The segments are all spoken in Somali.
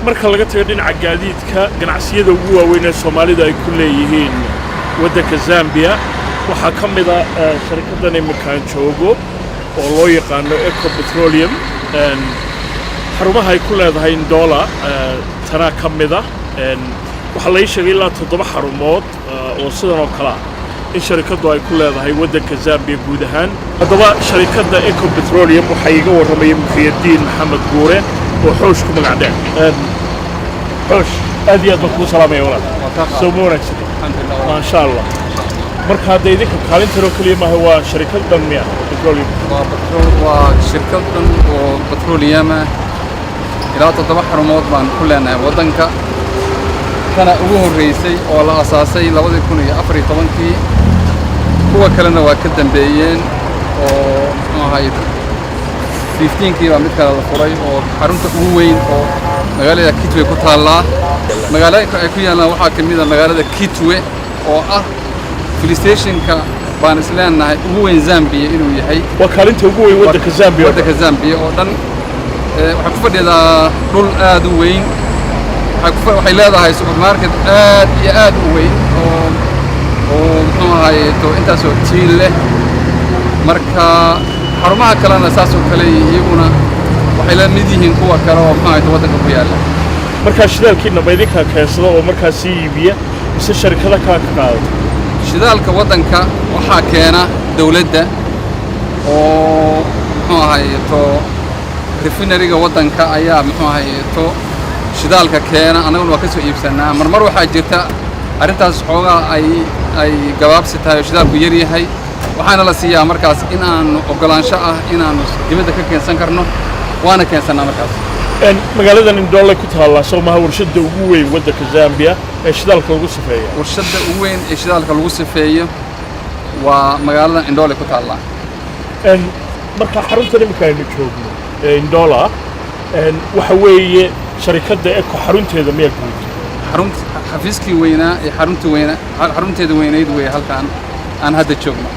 marka laga tago dhinaca gaadiidka ganacsiyada ugu waaweyn ee Soomaalida ay ku leeyihiin waddanka Zambia waxaa ka mid ah shirkaddan imkaan joogo oo loo yaqaano Eco Petroleum xarumaha ay ku leedahay Ndola tana ka mid ah waxa la sheegay ilaa 7 xarumood oo sidan oo kala in shirkaddu ay ku leedahay waddanka Zambia guud ahaan haddaba shirkadda Eco Petroleum waxa iga warramay Muxyidiin Maxamed Guure oo xoosh ku magac dheer xoosh aad iyo aad baan kuu salaamaya walaal soo wanaagsan alxamdulillah ma sha Allah marka hadda idinka kaalintaro kaliya ma waa shirkaddan miya petroleum waa shirkaddan oo petroleum ilaa 7 xarumood baan ku leenahay waddanka kana ugu horeysay oo la asaasay 2014 kuwa kalena waa ka dambeeyeen oo ahayd 15kii baa mid kale la furay oo xarunta ugu weyn oo magaalada Kitwe ku taala magaalada ay ku yaalaan waxaa kamid ah magaalada Kitwe oo ah police station-ka baan isleenahay ugu weyn Zambia inuu yahay waa kaalinta ugu weyn waddanka Zambia oo dhan waxa ku fadhidaa dhul aad u weyn waxay leedahay supermarket aad iyo aad u weyn oo muxuu ahaay intaas oo tiil leh marka xarumaha kalena saas oo kale iyaguna waxay la mid yihiin kuwa kale oo muxuu ahaay waddanka ku yaala marka shidaalkiina baydinka keensado oo markaas iibiya mise shirkado kale ka qaado shidaalka waddanka waxaa keena dawladda oo muxuu ahaay refinery-ga waddanka ayaa muxuu ahaay shidaalka keena anaguna waa ka soo iibsanaa marmar waxaa jirta arrintaas xoogaa ay gabaabsi tahay oo shidaalku yar yahay waxaana la siiyaa markaas in aanu ogolaansho ah inaanu dibadda ka keensan karno waana keensannaa markaas magaaladan Ndola ku taala Soomaha warshada ugu weyn waddanka Zambia ee shidaalka lagu sifeeyo warshada ugu weyn ee shidaalka lagu sifeeyo waa magaalada Ndola ku taala marka xarunta imika aynu joogno Ndola waxa weeye shirkadda Eco xarunteeda miyaa guud xarunta xafiiskii weynaa ee xarunteeda weynayd way halkaan aan hadda joogno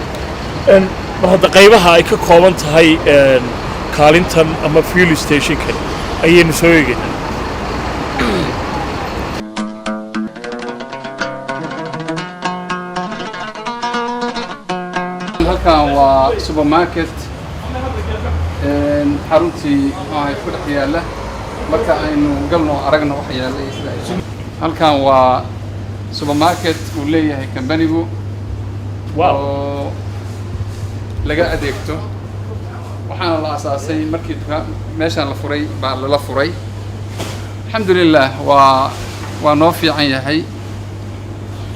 mar hadda qaybaha ay ka kooban tahay kaalintan ama fuel station-kan ayaynu soo eegaynaa halkaan waa supermarket xaruntii ku dhex yaalla marka aynu galno aragno wax yaallay halkaan waa supermarket uu leeyahay kambanigu oo laga adeegto waxaana la asaasay markii meeshaan la furay baa lala furay alxamdulilah waa noo fiican yahay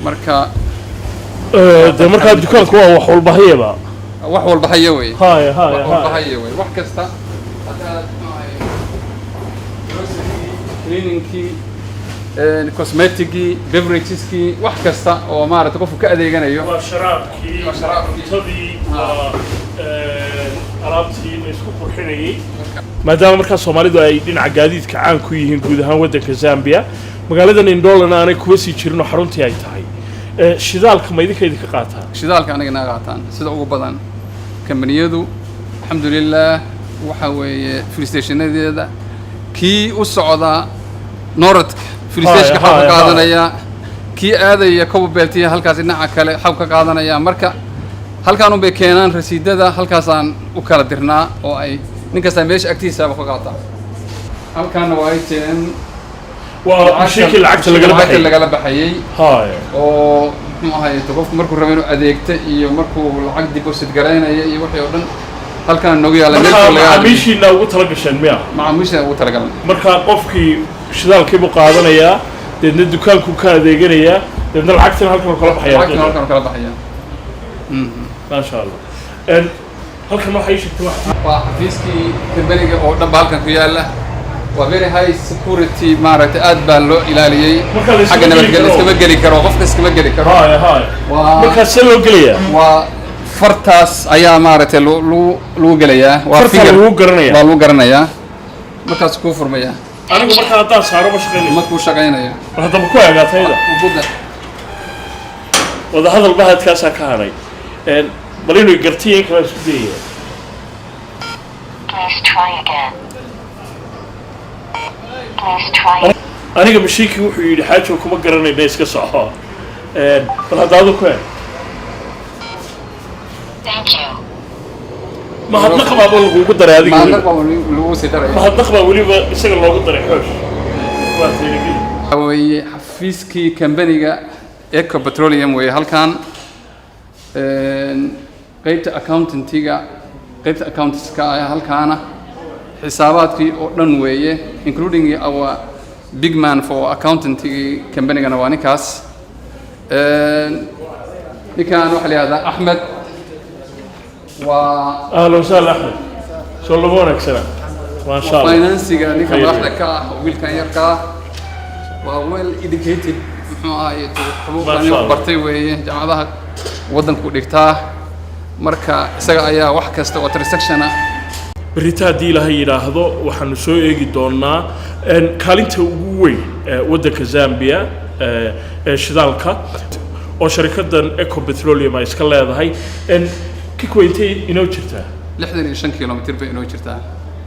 marka de markaa dukaanku waa wax walba hayaba wax walba haya wey wax kasta cleaningkii cosmeticgii beverageski wax kasta oo maaragtay qofku ka adeeganayo waa sharaabkii cuntadii waa alaabtii la isku qurxinayay maadaama markaa Soomaalidu ay dhinaca gaadiidka caan ku yihiin guud ahaan waddanka Zambia magaaladan Ndola aanay kuwa sii jirno xaruntii ay tahay shidaalka ma idinka qaataan shidaalka anaga naga qaataan sida ugu badan kambaniyadu alxamdulillah waxa weeye fuel stationadeeda kii u socda Noradka fuel station ka qaadanaya kii aadaya Cobalt halkaas dhinaca kale xab ka qaadanaya marka halkaan bay keenaan rasiidada halkaasaan u kala dirnaa oo ay ninkasta meesha agtiisa ka qaataa halkaan waa ay teen waa shirkii lagala baxayay oo muxuu ahaay qofku markuu rabo inuu adeegto iyo markuu lacag deposit gareynayo iyo wixii oo dhan halkaan noogu yaala macaamiishiina ugu tala gasheen miya macaamiishiina ugu tala galan marka qofkii shidaalkii buu qaadanayaa deedna dukaanku ka adeeganayaa deedna lacagtina halkan kala baxaya ما شاء الله halkan waxa ay sheegtay waa xafiiskii kambaniga oo dhan halkan ku yaala waa very high security maaragtay aad baa loo ilaaliyay xagga nabadgelyo iskama geli karo qofka iskama geli karo marka see loo gelayaa waa fartaas ayaa maaragtay lagu gelayaa waa finger lagu garanayaa markaas ku furmaya anigu marka haddaan saaro ma shaqaynayo haddaba ku agaatayda wada hadal bahadkaasaa ka hadhay bal inuu gartiya in kala isku dayaya aniga mashiinkii wuxuu yidhi xaajo kuma garanayna iska soco bal haddaadu ku mahadnaq baaba lagugu daray adiga mahadnaq baa weliba isaga loogu daray xoosh waa teeligi weeye xafiiskii kambaniga Eco Petroleum weeye halkan qaybta accountantiga qaybta accountantska ayaa halkaana xisaabaadkii oo dhan weeye including our big man for accountantiga kambanigana waa ninkaas ninkan waxa la yiraahdaa Ahmed waa ahlan wasahlan Ahmed soo labo wanaagsan ma sha Allah financiga ninka madaxda ka ah wiilkan yarka waa well educated muxuu ahaayay xuquuqdan bartay weeye jaamacadaha wadanku dhigtaa marka isaga ayaa wax kasta oo transaction ah بريتا دي لها يراهدو waxaanu soo eegi doonaa kaalinta ugu weyn wadanka Zambia shidaalka oo shirkaddan Eco Petroleum ay iska leedahay kikointay inoo jirtaa 65 kilomitir bay inoo jirtaa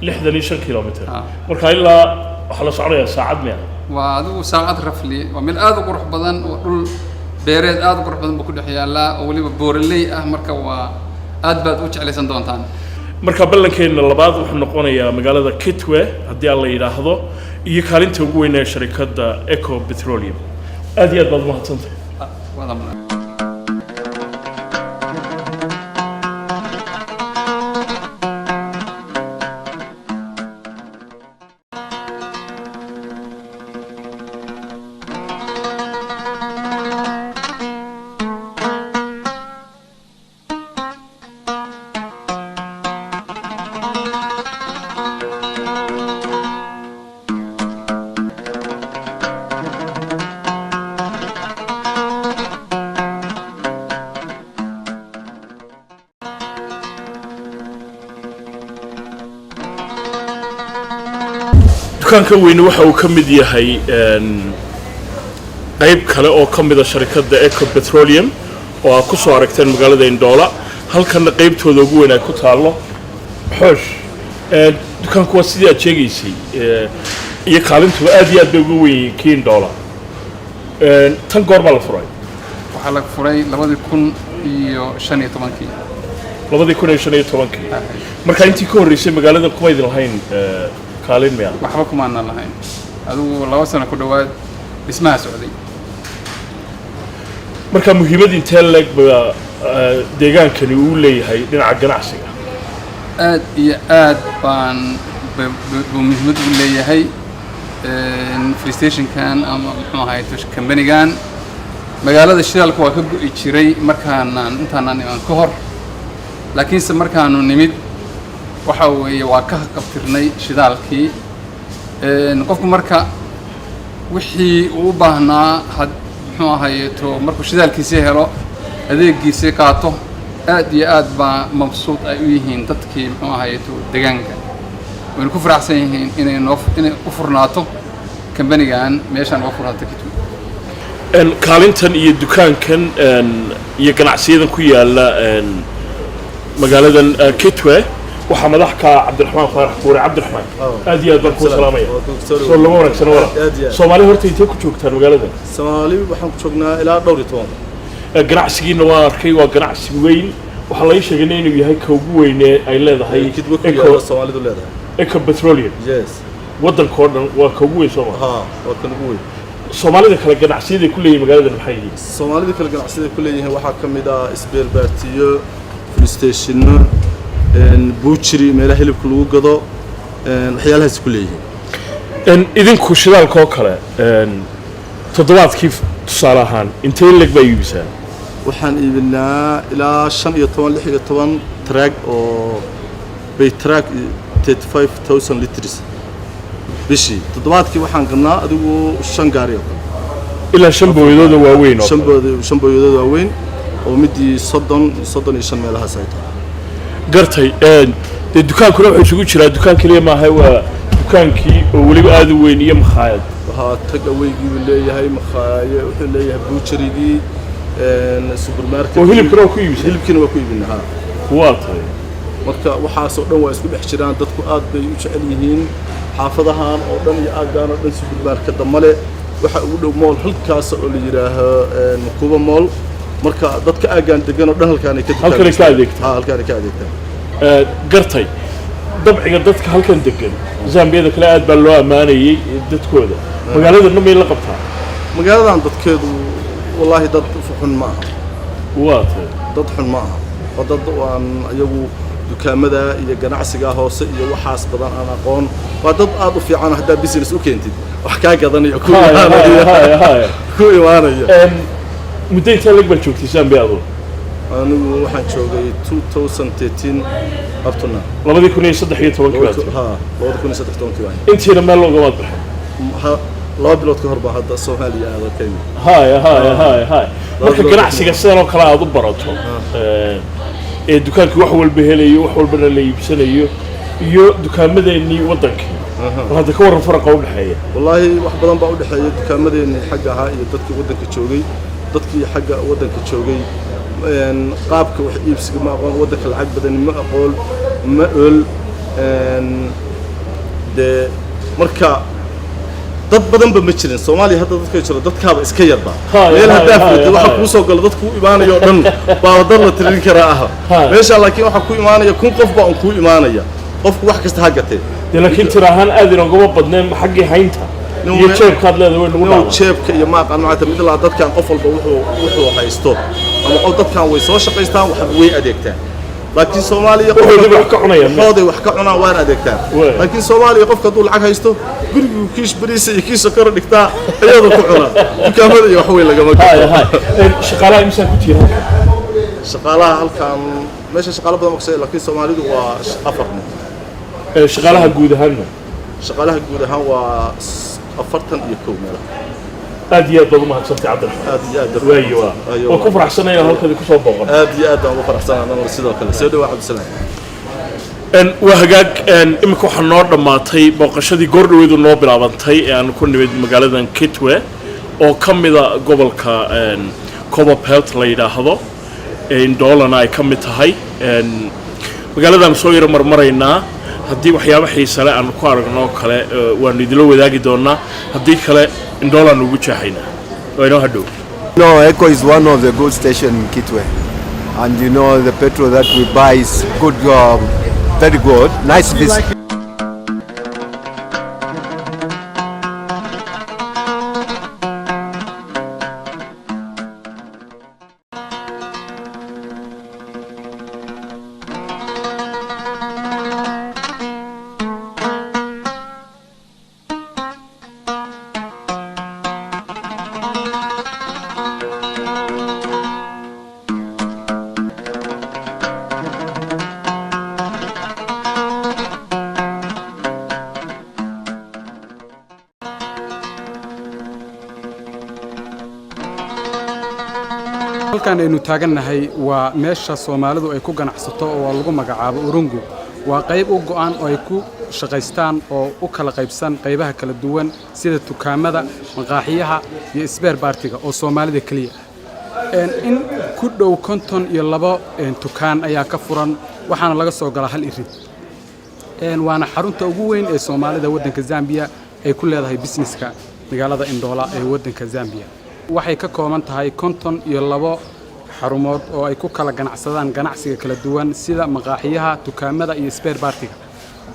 65 kilomitir marka ilaa waxa la soconayaa saacad miya waa adigu saacad rafli waa meel aad u qurux badan oo dhul beereed aad u qurux badan ku dhex yaala oo waliba boorley ah marka waa aad baad u jeclaysan doontaan marka ballankeena labaad wuxuu noqonayaa magaalada Kitwe hadii aan la yiraahdo iyo kaalinta ugu weyn ee shirkadda Eco Petroleum aad iyo aad baad mahadsantahay dukaanka weyn waxa uu ka mid yahay qayb kale oo ka mid ah shirkadda Eco Petroleum oo ku soo aragteen magaalada Indoola halkan qaybtooda ugu weyn ay ku taalo xoosh dukaanku waa sidii aad sheegaysay iyo kaalintu aad iyo aad bay ugu weyn yihiin Indoola tan goorma la furay waxa la furay 2015 marka intii ka horeysay magaalada kuma idin lahayn kaalin miya waxba kuma aan lahayn adigu 2 sano ku dhawaad dhismaha socday marka muhiimadii intee leeg deegaankani uu leeyahay dhinaca ganacsiga aad iyo aad baan muhiimad u leeyahay free station kan ama muxuu ahaay kambanigan magaalada shidaalka waa ka go'i jiray markaan intaan ka hor laakiinse markaanu nimid waxa weeye waa ka qabtirnay shidaalkii qofku marka wixii uu baahnaa muxuu ahaay markuu shidaalkiisa helo adeegiisa qaato aad iyo aad baa mabsuud ay u yihiin dadkii muxuu ahaay deegaanka way ku faraxsan yihiin inay u furnaato kambanigan meeshan uga furnaato Kitwe kaalintan iyo dukaankan iyo ganacsiyadan ku yaala magaaladan Kitwe waxa madaxka Cabdiraxmaan Faarax Buure Cabdiraxmaan aad iyo aad baan ku salaamaya soo lama wanaagsan wala Soomaali horta intee ku joogtaan magaalada Soomaali waxaan ku joognaa ilaa 12 ganacsigiina waa arkay waa ganacsi weyn waxa la sheegay inuu yahay ka ugu weyn ee ay leedahay Soomaalidu leedahay Eco Petroleum yes wadanka oo dhan waa ka ugu weyn Soomaali waa kan ugu weyn Soomaalida kala ganacsiyada ku leeyahay magaalada maxay yihiin Soomaalida kala ganacsiyada ku leeyahay waxa kamid ah isbeer baartiyo free station butchery meelaha hilibka lagu gado waxyaalahaas ku leeyahay idinku shidaalka oo kale toddobaadkii tusaale ahaan intee leg bay iibisaan waxaan iibinaa ilaa 15 16 track oo bay track 35000 liters bishii toddobaadkii waxaan gadnaa adigu 5 gaari ilaa 5 booyadood waaweyn oo 5 booyadood waaweyn oo midii 35 meelahaas ay tahay gartay dukaankuna wuxuu isugu jiraa dukaan kaliya ma aha waa dukaankii oo waliba aad u weyn iyo makhaayad waxa tag awaygi uu leeyahay makhaayad wuxuu leeyahay butcherigii supermarket oo hilibkana ku iibisay hilibkina waa ku iibinaa waa tahay marka waxa soo dhan waa isku dhex jiraan dadku aad bay u jecel yihiin xaafadahan oo dhan iyo aaggaan oo dhan supermarket male waxa ugu dhow mool halkaas oo la yiraaho Kuba mool marka dadka aaggaan degan oo dhan halkaan ay ka adeegtaan halkaan ay ka adeegtaan gartay dabciga dadka halkan degan Zambiyada kale aad baa loo amaanayay dadkooda magaalada namay la qabtaa magaaladan dadkeedu wallahi dad xun ma aha waata dad xun ma aha dad waan ayagu dukaamada iyo ganacsiga hoose iyo waxaas badan aan aqoon waa dad aad u fiican hadda business u keentid wax ka gadanayo ku imaanaya muddo inta lag baa joogtay Zambiyadu anigu waxaan joogay 2013 up to now 2013 ha 2013 intiina meel looga wad baxay laba bilood ka hor baa hadda Soomaaliya aad Kenya hay marka ganacsiga sidoo kale aad u barato ee dukaanka wax walba helayo wax walba la iibsanayo iyo dukaamadeenii wadanka hada ka waran farqa u dhaxeeya wallahi wax badan baa u dhaxeeya dukaamadeenii xagga ahaa iyo dadkii wadanka joogay dadkii xagga wadanka joogay qaabka wax iibsiga ma aqoon wadanka lacag badan ma aqoon ma ol de marka dad badan ba ma jirin Soomaaliya hadda dadka jira dadkaaba iska yarba meel hadaa fiido waxa ku soo galo dadku imaanayo dhan baa wadada la tirin kara ah meesha laakiin waxa ku imaanaya kun qof baa ku imaanaya qofku wax kasta hagatay laakiin tirahan aad inaguma badneen xaqi haynta iyo jeebkaad leedahay way nagu dhaw jeebka iyo ma aqaan macna mid la dadkan qof walba wuxuu haysto ama qof dadkan way soo shaqaystaan wax way adeegtaan laakiin Soomaaliya wax ka cunayaan wax ka cunaa waan adeegtaan laakiin Soomaaliya qofka dul lacag haysto gurigu kiish bariis iyo kiish kor dhigtaa ayadoo ku cunaa dukaamada iyo wax way laga magacaabo shaqaalaha imisa ku tiiraan shaqaalaha halkan meesha shaqaalaha badan ma laakiin Soomaalidu waa afar shaqaalaha guud ahaan waa 41 meel aad iyo aad baad u mahadsantahay Cabdiraxmaan aad iyo aad waayo waa ku faraxsanahay halkii ku soo booqan aad iyo aad ugu faraxsanahay sidoo kale soo dhawaad Cabdisalaam waa hagaag imika waxa noo dhamaatay booqashadii goordhaweedu noo bilaabantay ee aan ku nimid magaaladan Kitwe oo kamida gobolka Copperbelt la yiraahdo Indolana ay kamid tahay magaaladan soo yar marmaraynaa haddii waxyaabo xiiso leh aan ku aragno kale waan idilo wadaagi doonaa haddii kale Indolana ugu jaaxaynaa wayno hadhow No, Echo is one of the good stations in Kitwe, and you know the petrol that we buy is good, very good, nice visit. halkan aynu taagannahay waa meesha Soomaalidu ay ku ganacsato oo lagu magacaabo Urungu waa qayb u go'an oo ay ku shaqaystaan oo u kala qaybsan qaybaha kala duwan sida dukaamada maqaaxiyaha iyo isbeer baartiga oo Soomaalida kaliya in ku dhow 52 dukaan ayaa ka furan waxaana laga soo galaa hal irid waana xarunta ugu weyn ee Soomaalida wadanka Zambia ay ku leedahay businesska magaalada Indola ee wadanka Zambia waxay ka kooban tahay 52 xarumood oo ay ku kala ganacsadaan ganacsiga kala duwan sida maqaaxiyaha dukaamada iyo isbeer baartiga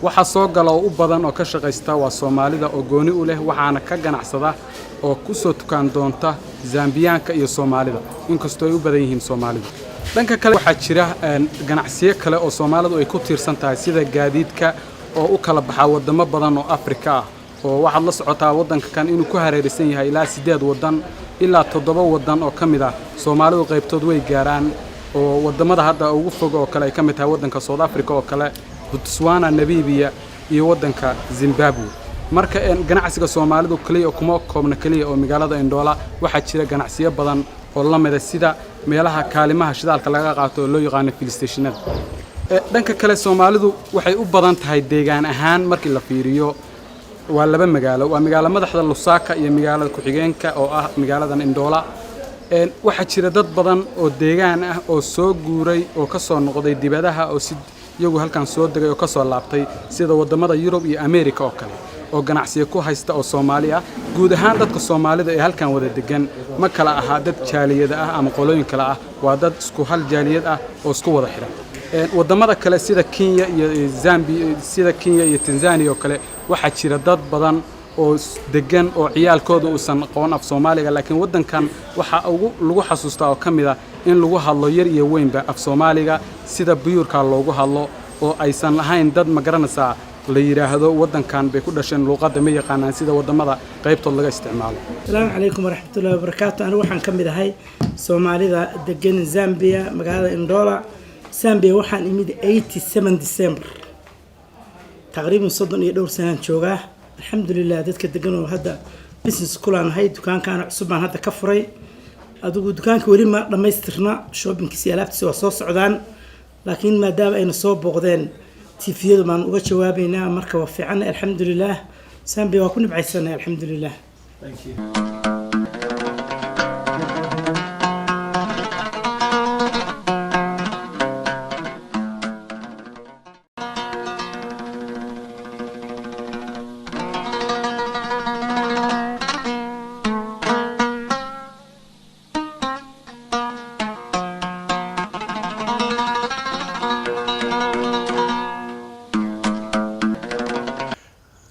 waxa soo gala oo u badan oo ka shaqaysta waa Soomaalida oo gooni u leh waxaana ka ganacsada oo ku soo tukaan doonta Zambiyaanka iyo Soomaalida inkastoo ay u badan yihiin Soomaalida dhanka kale waxa jira ganacsiyo kale oo Soomaalidu ay ku tiirsan tahay sida gaadiidka oo u kala baxa wadamo badan oo Afrika ah oo waxaad la socotaa wadanka kan inuu ku hareeraysan yahay ilaa 8 wadan ilaa 7 wadan oo kamid ah Soomaalidu qaybtood way gaaraan oo wadamada hadda ugu fog oo kale ay kamid tahay wadanka South Africa oo kale Botswana Namibia iyo wadanka Zimbabwe marka ganacsiga Soomaalidu kaliya kuma koobna kaliya oo magaalada Indola waxa jira ganacsiyo badan oo la mid ah sida meelaha kaalimaha shidaalka laga qaato oo loo yaqaan fuel stationada dhanka kale Soomaalidu waxay u badan tahay deegaan ahaan markii la fiiriyo waa laba magaalo waa magaalada madaxda Lusaka iyo magaalada ku xigeenka oo ah magaaladan Indola waxa jira dad badan oo deegaan ah oo soo guuray oo ka soo noqday dibadaha oo si iyagu halkan soo degay oo ka soo laabtay sida wadamada Yurub iyo America oo kale oo ganacsiga ku haysta oo Soomaali ah guud ahaan dadka Soomaalida ee halkan wada degan ma kala aha dad jaaliyada ah ama qolooyin kala ah waa dad isku hal jaaliyad ah oo isku wada xiran wadamada kale sida Kenya iyo Zambia sida Kenya iyo Tanzania oo kale waxa jira dad badan oo degan oo ciyaalkooda uusan aqoon af Soomaaliga laakiin wadankan waxa ugu lagu xasuustaa oo kamida in lagu hadlo yar iyo weynba af Soomaaliga sida biyurka loogu hadlo oo aysan lahayn dad ma garanaysaa la yiraahdo wadankan bay ku dhasheen luqadda ma yaqaanaan sida wadamada qaybtood laga isticmaalo. Assalaamu calaykum waraxmatullaahi wabarakaatuh. Anigu waxaan ka mid ahay Soomaalida degan Zambia magaalada Ndola. Zambia waxaan imid 87 December taqriiban 32 sano joogaa. Alxamdulillah dadka degan oo hadda business kulaan hay dukaankan cusub baan hadda ka furay. Adigu dukaanka weli ma dhamaystirna shoppingkiisa alaabtiisa waa soo socdaan laakiin maadaama ayna soo booqdeen tifiyadu baan uga jawaabaynaa marka waa fiican alxamdulillah. Zambia waa ku nabcaysanay alxamdulillah. Thank you.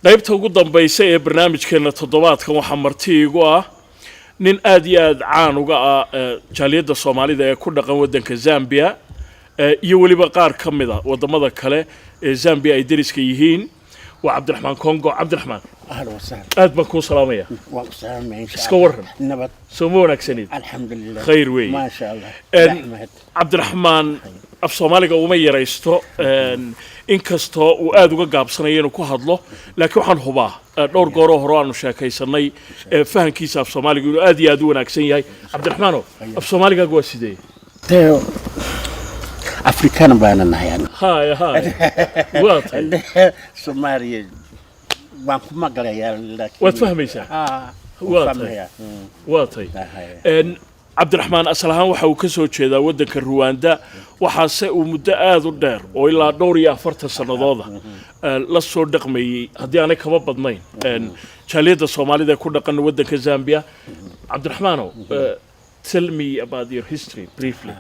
qaybta ugu dambaysa ee barnaamijkeena toddobaadkan waxaa marti igu ah nin aad iyo aad caan uga ah jaaliyadda Soomaalida ee ku dhaqan wadanka Zambia iyo waliba qaar ka mid ah wadamada kale ee Zambia ay dariska yihiin waa Cabdiraxmaan Kongo. Cabdiraxmaan ahlan wa sahlan aad baan ku salaamaya wa salaamay insha Allah iska waran nabad soo wanaagsanid alxamdulillah khayr wey ma sha Allah Cabdiraxmaan af Soomaaliga uma yaraysto inkastoo uu aad uga gaabsanayo inuu ku hadlo laakiin waxaan hubaa dhowr goor oo hore aanu sheekaysanay fahankiisa af Soomaaliga inuu aad iyo aad u wanaagsan yahay. Cabdiraxmaan af Soomaaliga waa sidee teo afrikaan baan nahay haay waa Soomaaliya waan ku magalayaa laakiin waad fahmaysaa waa tay Cabdiraxmaan asalahan waxa uu ka soo jeedaa wadanka Rwanda waxaase uu muddo aad u dheer oo ilaa dhowr iyo 40 sanadooda la soo dhaqmayay haddii aanay kaba badnayn jaaliyadda Soomaalida ku dhaqan wadanka Zambia. Cabdiraxmaan tell me about your history briefly.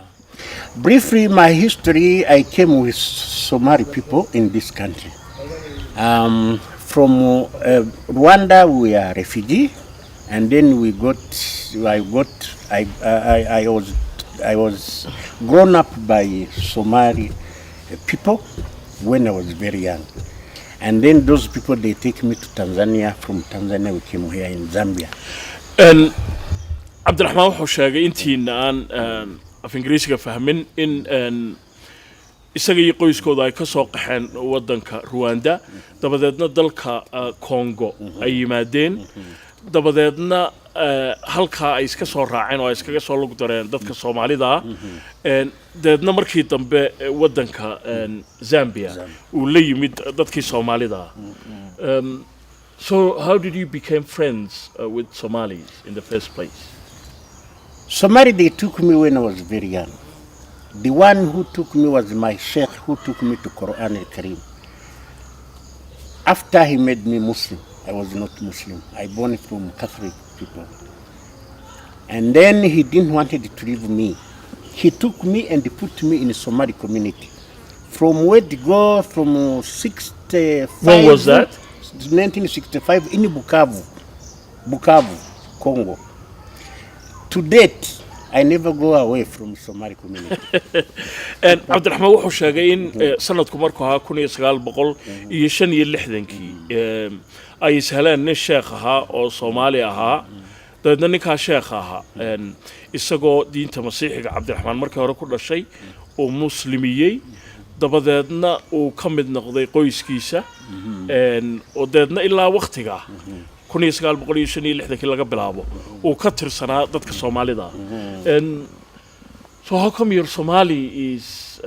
Briefly, my history, I came with Somali people in this country. From Rwanda, we are refugee, and then I was grown up by Somali people when I was very young. And then those people, they take me to Tanzania. From Tanzania, we came here in Zambia. And Abdurrahman wuxuu sheegay intiina aan af Ingiriisiga fahmin in isaga iyo qoyskooda ay ka soo qaxeen wadanka Rwanda dabadeedna dalka Congo ay yimaadeen dabadeedna halka ay iska soo raaceen oo ay iskaga soo lug dareen dadka Soomaalida deedna markii dambe wadanka Zambia uu la yimid dadkii Soomaalida. So how did you become friends with Somalis in the first place? Somali, they took me when I was very young. The one who took me was my sheikh who took me to Quran al-Karim. After he made me Muslim, I was not Muslim. I born from Catholic people. And then he didn't want to leave me. He took me and he put me in a Somali community. From where to go from 65. When was that? 1965 in Bukavu, Congo. To date, I never go away from Somali community. And Abdurrahman wuxuu sheegay in sanadku markuu ahaa 1965 ay isheleen nin sheekh ahaa oo Soomaali ahaa dadna ninka sheekh ahaa isagoo diinta Masiixiga Cabdiraxmaan markii hore ku dhashay oo muslimiyay dabadeedna uu ka mid noqday qoyskiisa oo deedna ilaa waqtiga 1965 laga bilaabo uu ka tirsanaa dadka Soomaalida. So how come your Somali is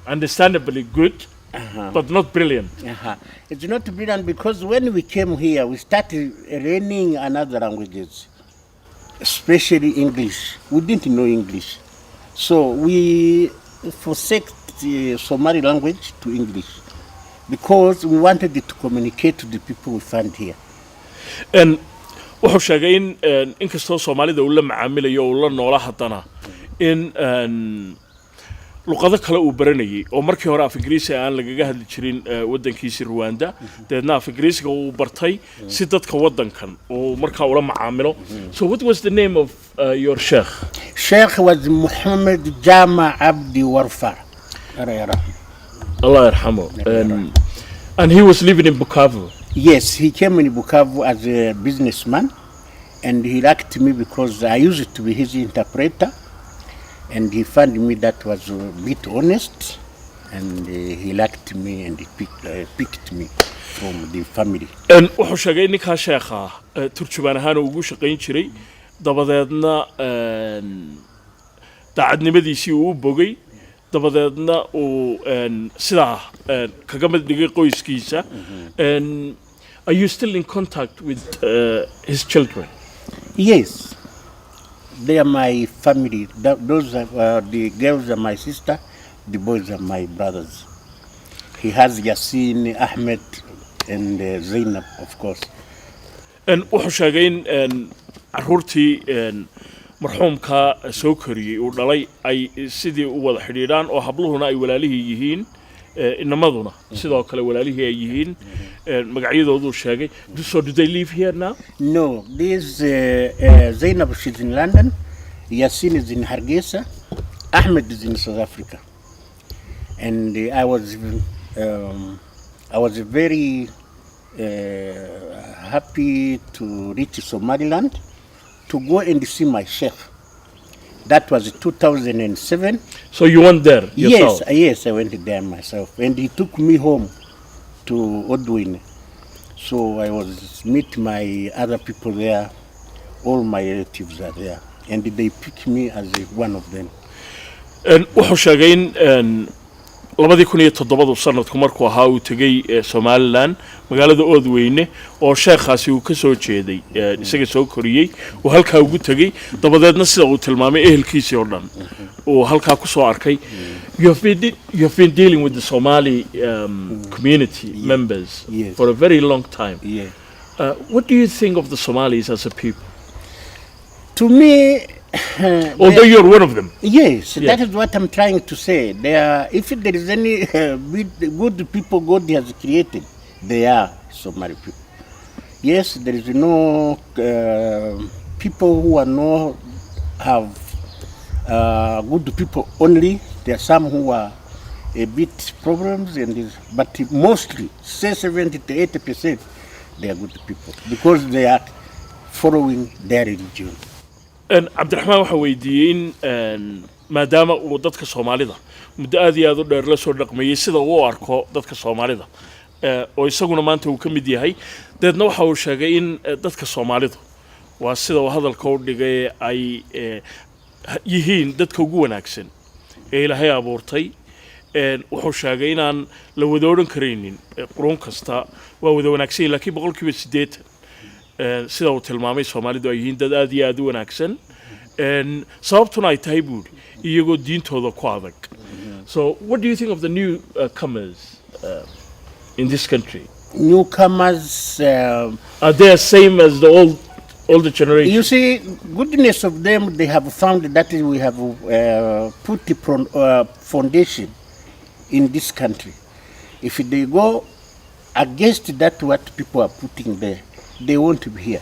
understandably good but not brilliant? It's not brilliant because when we came here we started learning another languages, especially English. We didn't know English, so we forsake Somali language to English because we wanted to communicate to the people we found here. And wuxuu sheegay in inkastoo Soomaalida uu la macaamilayo oo la noolaa haddana in luqado kale uu baranayay oo markii hore af Ingiriisi aan lagaga hadli jirin wadankiisa Rwanda deedna af Ingiriisiga uu bartay si dadka wadankan oo markaa ula macaamilo. So what was the name of your sheikh? Sheikh was Muhammad Jama Abdi Warfar. Allah yarhamu. And he was living in Bukavu. Yes, he came in Bukavu as a businessman, and he liked me because I used to be his interpreter, and he found me that was a bit honest, and he liked me and he picked me from the family. And wuxuu sheegay ninka sheekha turjubaan ahaan ugu shaqayn jiray dabadeedna daacadnimadiisii uu bogay dabadeedna uu sidaa kaga mid dhigay qoyskiisa. And are you still in contact with his children? Yes, they are my family. Those are the girls are my sister, the boys are my brothers. He has Yasin, Ahmed, and Zainab, of course. And wuxuu sheegay in caruurtii marxuumka soo koriyay uu dhalay ay sidii u wada xidhiidhaan oo habluhuna ay walaalihii yihiin inamaduna sidoo kale walaalihii ay yihiin magacyadoodu sheegay. So do they live here now? No, this Zainab, she's in London, Yasin is in Hargeisa, Ahmed is in South Africa, and I was very happy to reach Somaliland to go and see my sheikh. That was 2007. So you went there yourself? Yes, I went there myself, and he took me home to Odwin. So I was meet my other people there. All my relatives are there, and they picked me as one of them. And wuxuu sheegay in 2007 sanadku markuu ahaa uu tagay Somaliland magaalada Oodweyne oo sheekhaasi uu ka soo jeeday isaga soo koriyay oo halka ugu tagay dabadeedna sida uu tilmaamay ehelkiisii oo dhan oo halka ku soo arkay. You have been dealing with the Somali community members for a very long time. What do you think of the Somalis as a people? To me, although you're one of them. Yes, that is what I'm trying to say. If there is any good people God has created, they are Somali people. Yes, there is no people who have good people only. There are some who are a bit problems, but mostly, say 70 to 80%, they are good people because they are following their religion. Cabdiraxmaan waxa weydiiyey in maadaama uu dadka Soomaalida muddo aad iyo aad u dheer la soo dhaqmayay sida uu arko dadka Soomaalida oo isaguna maanta uu ka mid yahay dadna waxa uu sheegay in dadka Soomaalidu waa sida uu hadalka u dhigay ay yihiin dadka ugu wanaagsan ee Ilaahay abuurtay. Wuxuu sheegay inaan la wada oran kareynin qurun kasta waa wada wanaagsan laakiin 80% sida uu tilmaamay Soomaalidu ay yihiin dad aad iyo aad u wanaagsan sababtuna ay tahay buuri iyagoo diintooda ku adag. So what do you think of the new comers in this country? Newcomers are they the same as the older generation? You see, goodness of them, they have found that we have put the foundation in this country. If they go against that what people are putting there, they won't be here.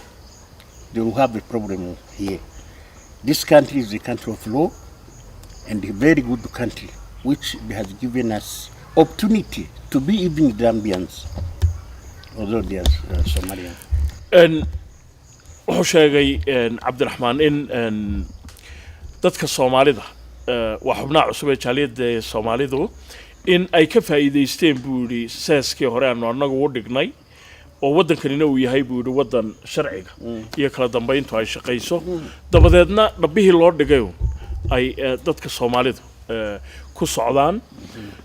They will have a problem here. This country is a country of law and a very good country, which has given us opportunity to be even Zambians, although they are Somalians. And wuxuu sheegay Cabdiraxmaan in dadka Soomaalida waa xubnaha cusub ee jaaliyadda Soomaalidu in ay ka faa'iideysteen buuri saaskii hore aan anagu u dhignay oo wadankanina uu yahay buuri wadan sharciga iyo kala dambeyntu ay shaqeyso dabadeedna dhabihii loo dhigay ay dadka Soomaalidu ku socdaan.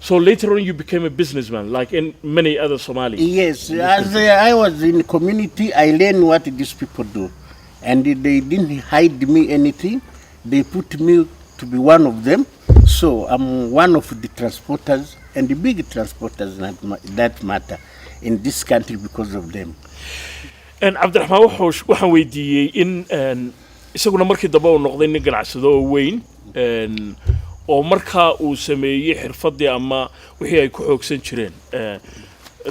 So later on you became a businessman like in many other Somalis. Yes, as I was in the community, I learned what these people do, and they didn't hide me anything. They put me to be one of them, So I'm one of the transporters and the big transporters that matter in this country because of them. And Abdurrahman waxaan weydiiyey in isaguna markii dambe uu noqday nin ganacsado oo weyn oo markaa uu sameeyey xirfadii ama wixii ay ku xoogsan jireen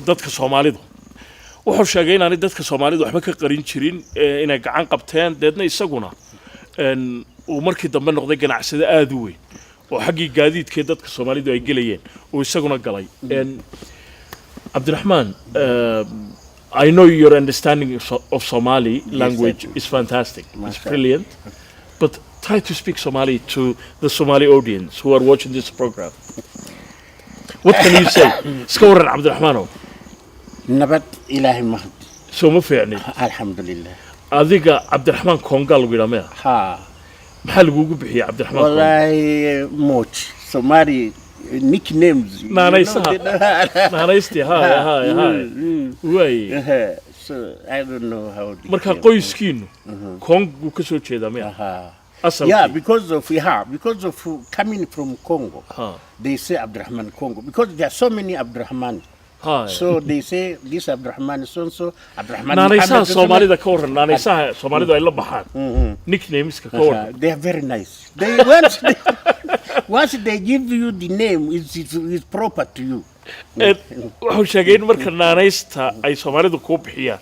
dadka Soomaalidu wuxuu sheegay in dadka Soomaalidu waxba ka qarin jirin inay gacan qabteen deedna isaguna uu markii dambe noqday ganacsado aad u weyn oo xaqii gaadiidkee dadka Soomaalidu ay galayeen oo isaguna galay Abdurrahman I know your understanding of Somali language is fantastic. It's brilliant. But try to speak Somali to the Somali audience who are watching this program. What can you say? Skoran Abdurrahmano. Nabat ilahi mahdi. So mufa'ni. Alhamdulillah. Adiga Abdurrahman Kongal wiramea. Ha. Maxaa lagugu bixiyaa Abdurrahman? Wallahi much. Somali nicknames. Naanaysti way. So I don't know how. Marka qoyskiinu Kongo ka soo jeeda miya? Yeah, because of coming from Congo. They say Abdurrahman Congo because there are so many Abdurrahman. So they say this Abdurrahman so Abdurrahman. Naanaysaha Soomaalida ka waran naanaysaha Soomaalidu ay la baxaan nicknames ka waran. They are very nice. Once they give you the name, it's proper to you. wuxuu sheegay in marka naanaysta ay Soomaalidu ku bixiyaan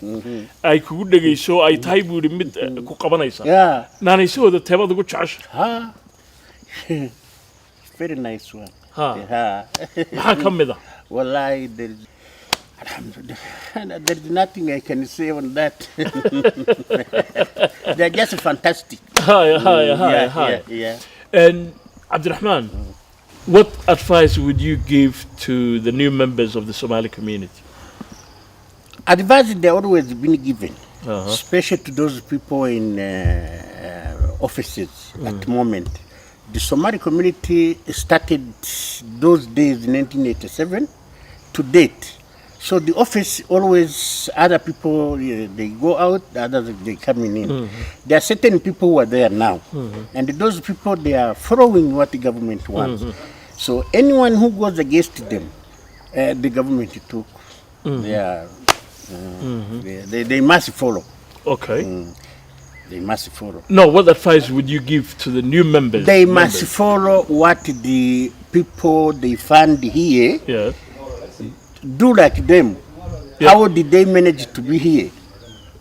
ay kugu dhageyso ay tahay buu mid ku qabanaysa naanaysahooda teebad ugu jecesha very nice one maxaa ka mid ah wallahi there's nothing I can say on that. They're just fantastic. Yeah. And Abdurrahman, what advice would you give to the new members of the Somali community? Advice they always been given, especially to those people in offices at the moment. The Somali community started those days in 1987 to date. So the office always, other people, they go out, others they coming in. There are certain people who are there now. And those people, they are following what the government wants. So anyone who goes against them, the government took. They must follow. Okay. They must follow. No, what advice would you give to the new members? They must follow what the people they fund here. Yeah. Do like them. How did they manage to be here?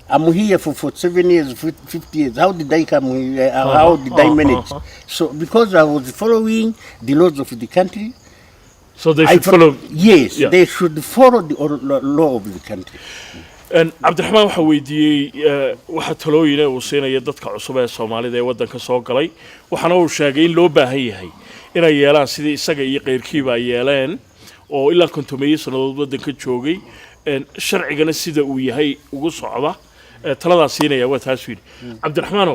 I'm here for 7 years, 50 years. How did I come here? How did I manage? So because I was following the laws of the country. So they should follow. Yes, they should follow the law of the country. And Abdurrahman waxa weydiiyey waxa talooyin uu siinaya dadka cusub ee Soomaalida ee wadanka soo galay waxana uu sheegay in loo baahan yahay inay yeelaan sidii isaga iyo qeyrkiiba yeeleen oo ilaa kontomeeyo sanadood wadanka joogay sharcigana sida uu yahay ugu socda taladaas siinaya waa taas weey Abdurrahman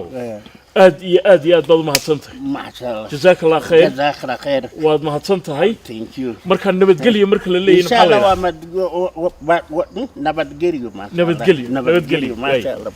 aad iyo aad baad mahadsantahay maasha jazakallahu khayr jazakallahu khayr waad mahadsantahay thank you marka nabadgelyo marka la leeyahay inshallah waa nabadgelyo maasha Allah